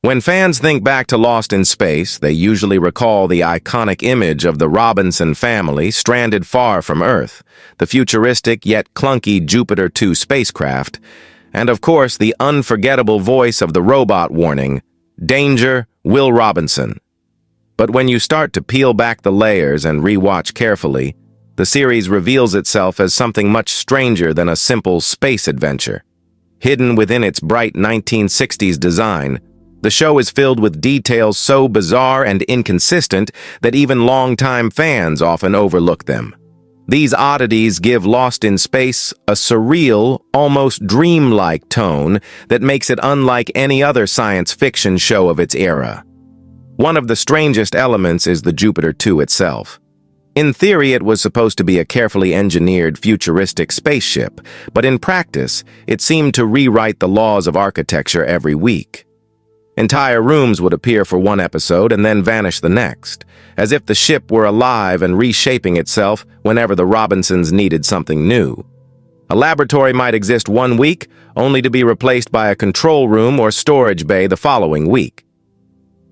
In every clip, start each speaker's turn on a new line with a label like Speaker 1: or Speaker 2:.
Speaker 1: When fans think back to Lost in Space, they usually recall the iconic image of the Robinson family stranded far from Earth, the futuristic yet clunky Jupiter 2 spacecraft, and of course the unforgettable voice of the robot warning, "Danger, Will Robinson." But when you start to peel back the layers and rewatch carefully, the series reveals itself as something much stranger than a simple space adventure. Hidden within its bright 1960s design, the show is filled with details so bizarre and inconsistent that even longtime fans often overlook them. These oddities give Lost in Space a surreal, almost dreamlike tone that makes it unlike any other science fiction show of its era. One of the strangest elements is the Jupiter 2 itself. In theory, it was supposed to be a carefully engineered futuristic spaceship, but in practice, it seemed to rewrite the laws of architecture every week. Entire rooms would appear for one episode and then vanish the next, as if the ship were alive and reshaping itself whenever the Robinsons needed something new. A laboratory might exist one week, only to be replaced by a control room or storage bay the following week.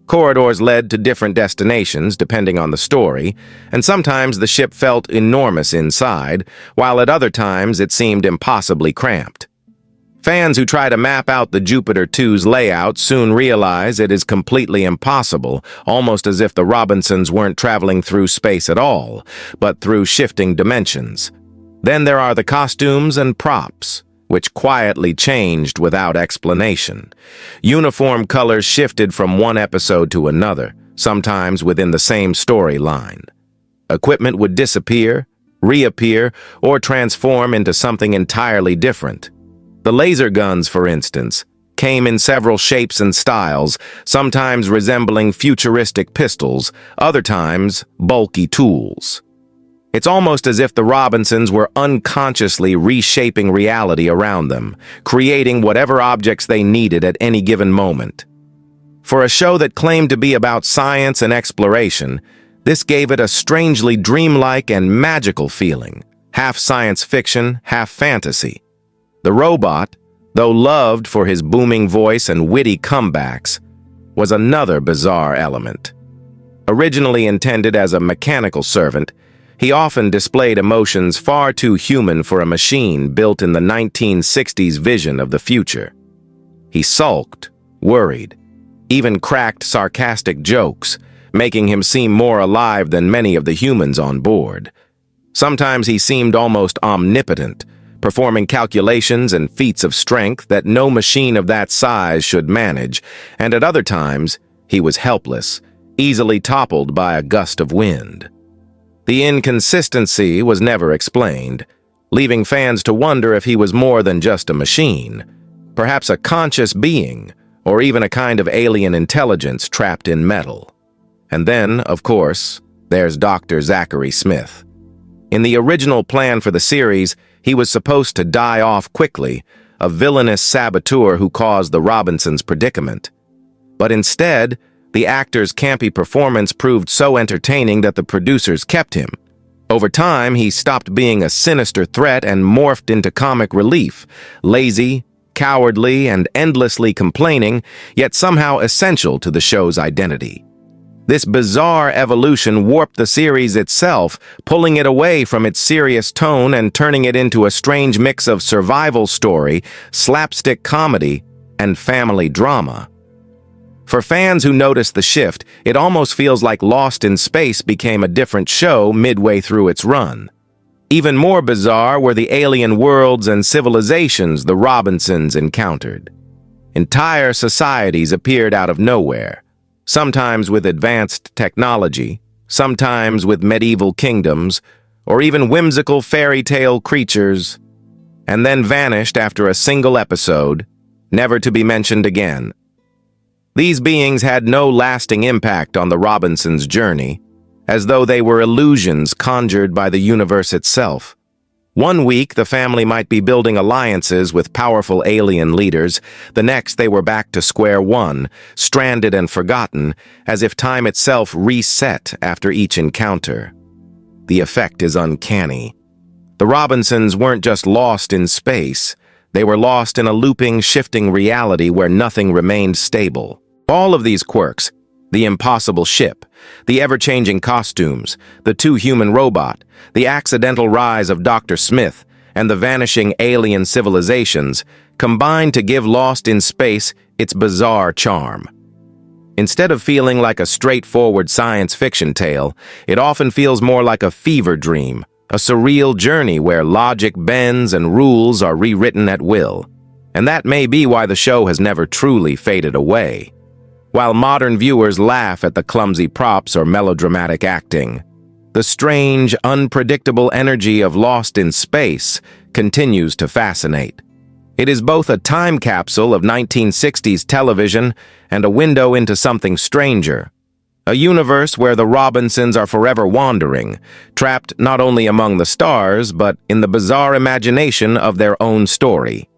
Speaker 1: Corridors led to different destinations depending on the story, and sometimes the ship felt enormous inside, while at other times it seemed impossibly cramped. Fans who try to map out the Jupiter 2's layout soon realize it is completely impossible, almost as if the Robinsons weren't traveling through space at all, but through shifting dimensions. Then there are the costumes and props, which quietly changed without explanation. Uniform colors shifted from one episode to another, sometimes within the same storyline. Equipment would disappear, reappear, or transform into something entirely different. The laser guns, for instance, came in several shapes and styles, sometimes resembling futuristic pistols, other times bulky tools. It's almost as if the Robinsons were unconsciously reshaping reality around them, creating whatever objects they needed at any given moment. For a show that claimed to be about science and exploration, this gave it a strangely dreamlike and magical feeling, half science fiction, half fantasy. The robot, though loved for his booming voice and witty comebacks, was another bizarre element. Originally intended as a mechanical servant, he often displayed emotions far too human for a machine built in the 1960s vision of the future. He sulked, worried, even cracked sarcastic jokes, making him seem more alive than many of the humans on board. Sometimes he seemed almost omnipotent, performing calculations and feats of strength that no machine of that size should manage, and at other times, he was helpless, easily toppled by a gust of wind. The inconsistency was never explained, leaving fans to wonder if he was more than just a machine, perhaps a conscious being, or even a kind of alien intelligence trapped in metal. And then, of course, there's Dr. Zachary Smith. In the original plan for the series, he was supposed to die off quickly, a villainous saboteur who caused the Robinsons' predicament. But instead, the actor's campy performance proved so entertaining that the producers kept him. Over time, he stopped being a sinister threat and morphed into comic relief, lazy, cowardly, and endlessly complaining, yet somehow essential to the show's identity. This bizarre evolution warped the series itself, pulling it away from its serious tone and turning it into a strange mix of survival story, slapstick comedy, and family drama. For fans who noticed the shift, it almost feels like Lost in Space became a different show midway through its run. Even more bizarre were the alien worlds and civilizations the Robinsons encountered. Entire societies appeared out of nowhere, sometimes with advanced technology, sometimes with medieval kingdoms, or even whimsical fairy tale creatures, and then vanished after a single episode, never to be mentioned again. These beings had no lasting impact on the Robinsons' journey, as though they were illusions conjured by the universe itself. One week, the family might be building alliances with powerful alien leaders. The next, they were back to square one, stranded and forgotten, as if time itself reset after each encounter. The effect is uncanny. The Robinsons weren't just lost in space. They were lost in a looping, shifting reality where nothing remained stable. All of these quirks, the impossible ship, the ever-changing costumes, the two-human robot, the accidental rise of Dr. Smith, and the vanishing alien civilizations, combine to give Lost in Space its bizarre charm. Instead of feeling like a straightforward science fiction tale, it often feels more like a fever dream, a surreal journey where logic bends and rules are rewritten at will. And that may be why the show has never truly faded away. While modern viewers laugh at the clumsy props or melodramatic acting, the strange, unpredictable energy of Lost in Space continues to fascinate. It is both a time capsule of 1960s television and a window into something stranger. A universe where the Robinsons are forever wandering, trapped not only among the stars, but in the bizarre imagination of their own story.